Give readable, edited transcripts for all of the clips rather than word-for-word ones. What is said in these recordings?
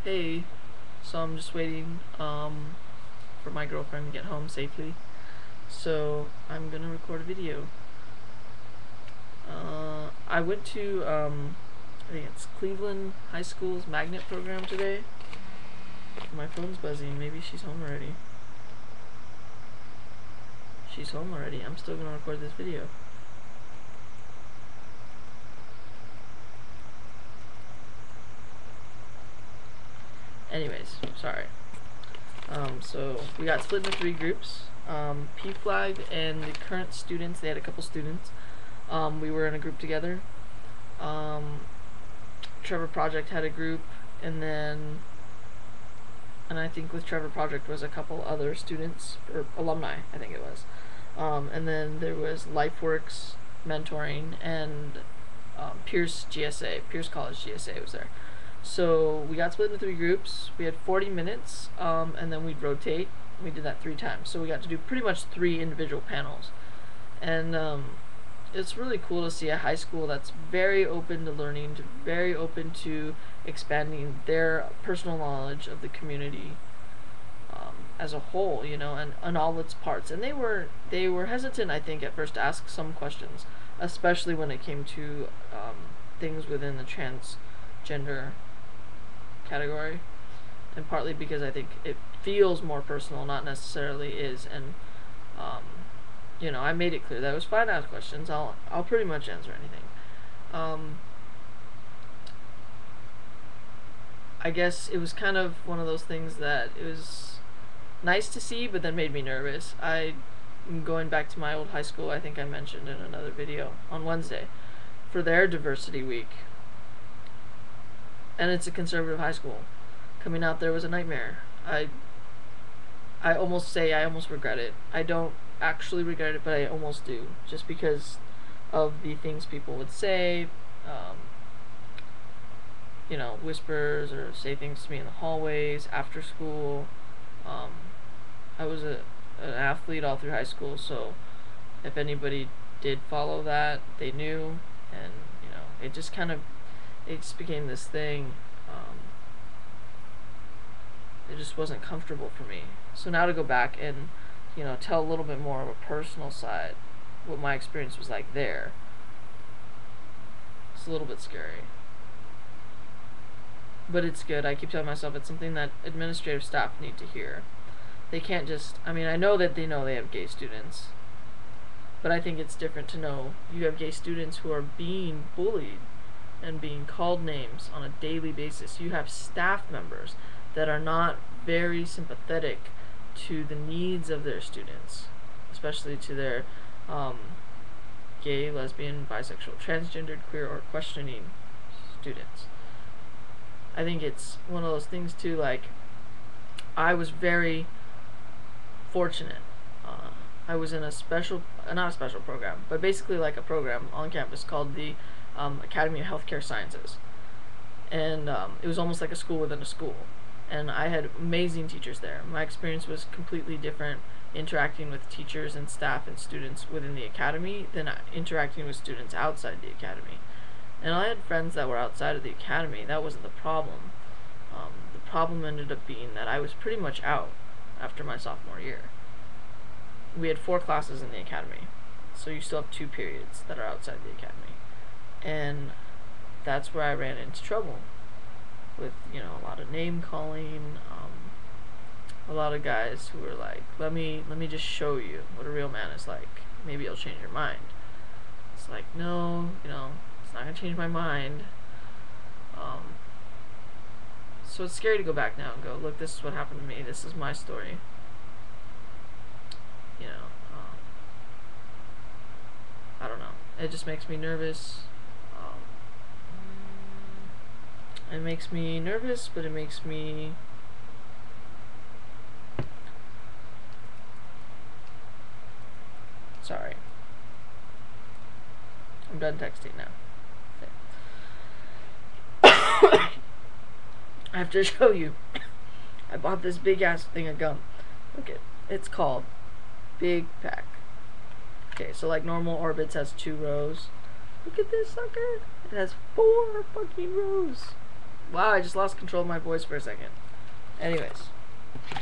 Hey, so I'm just waiting for my girlfriend to get home safely. So I'm gonna record a video. I went to I think it's Cleveland High School's magnet program today. My phone's buzzing. Maybe she's home already. She's home already. I'm still gonna record this video. Anyways, sorry. So we got split into 3 groups. P Flag and the current students, they had a couple students. We were in a group together. Trevor Project had a group, and I think with Trevor Project was a couple other students, or alumni, I think it was. And then there was LifeWorks mentoring, and Pierce College GSA was there. So we got split into 3 groups. We had 40 minutes, and then we'd rotate. We did that 3 times. So we got to do pretty much 3 individual panels. And it's really cool to see a high school that's very open to learning, very open to expanding their personal knowledge of the community as a whole, you know, and all its parts. And they were hesitant, I think, at first to ask some questions, especially when it came to things within the transgender category, and partly because I think it feels more personal, not necessarily is. And you know, I made it clear that it was fine to ask questions. I'll pretty much answer anything. I guess it was kind of one of those things that it was nice to see, but then made me nervous. Going back to my old high school, I think I mentioned in another video on Wednesday, for their diversity week. And it's a conservative high school. Coming out there was a nightmare. I almost regret it. I don't actually regret it, but I almost do, just because of the things people would say, you know, whispers or say things to me in the hallways, after school. I was an athlete all through high school, so if anybody did follow that, they knew. And you know, it just became this thing. It just wasn't comfortable for me. So now to go back and, you know, tell a little bit more of a personal side, what my experience was like there, it's a little bit scary. But it's good. I keep telling myself it's something that administrative staff need to hear. They can't just, I mean, I know that they know they have gay students, but I think it's different to know you have gay students who are being bullied and being called names on a daily basis. You have staff members that are not very sympathetic to the needs of their students, especially to their gay, lesbian, bisexual, transgendered, queer, or questioning students. I think it's one of those things too, like, I was very fortunate. I was in a special, not a special program, but basically like a program on campus called the Academy of Healthcare Sciences. And it was almost like a school within a school. And I had amazing teachers there. My experience was completely different interacting with teachers and staff and students within the academy than interacting with students outside the academy. And I had friends that were outside of the academy. That wasn't the problem. The problem ended up being that I was pretty much out after my sophomore year. We had 4 classes in the academy, so you still have 2 periods that are outside the academy. And that's where I ran into trouble with, you know, a lot of name calling, a lot of guys who were like, let me just show you what a real man is like. Maybe it'll change your mind. It's like, no, you know, it's not gonna change my mind. So it's scary to go back now and go, look, this is what happened to me. This is my story. You know, I don't know. It just makes me nervous. It makes me nervous, but it makes me sorry. I'm done texting now. Okay. I have to show you. I bought this big ass thing of gum. Look at, it's called Big Pack. Okay, so like normal Orbits has 2 rows. Look at this sucker. It has 4 fucking rows. Wow, I just lost control of my voice for a second. Anyways,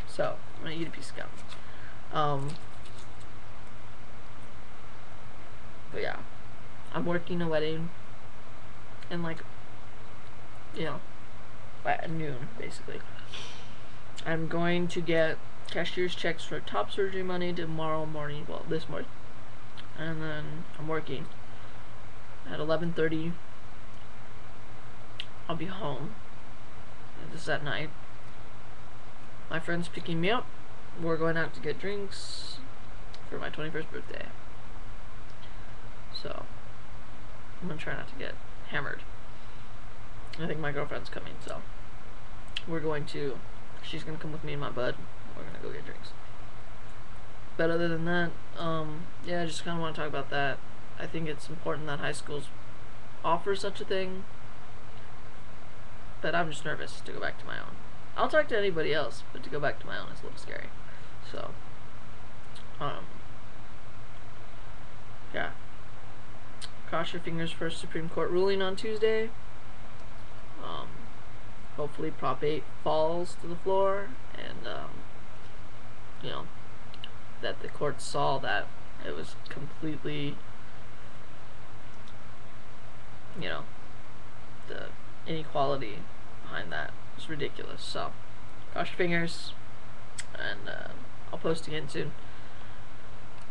so I'm gonna eat a piece of gum. But yeah, I'm working a wedding in like, you know, at noon basically. I'm going to get cashier's checks for top surgery money tomorrow morning. Well, this morning, and then I'm working at 11:30. I'll be home. This is at night. My friend's picking me up. We're going out to get drinks for my 21st birthday. So I'm gonna try not to get hammered. I think my girlfriend's coming, so she's gonna come with me and my bud. We're gonna go get drinks. But other than that, yeah, I just kind of want to talk about that. I think it's important that high schools offer such a thing, but I'm just nervous to go back to my own. I'll talk to anybody else, but to go back to my own is a little scary. So, yeah. Cross your fingers for a Supreme Court ruling on Tuesday. Hopefully Prop 8 falls to the floor, and, you know, that the court saw that it was completely, you know, the inequality behind that was ridiculous. So, cross your fingers, and I'll post again soon.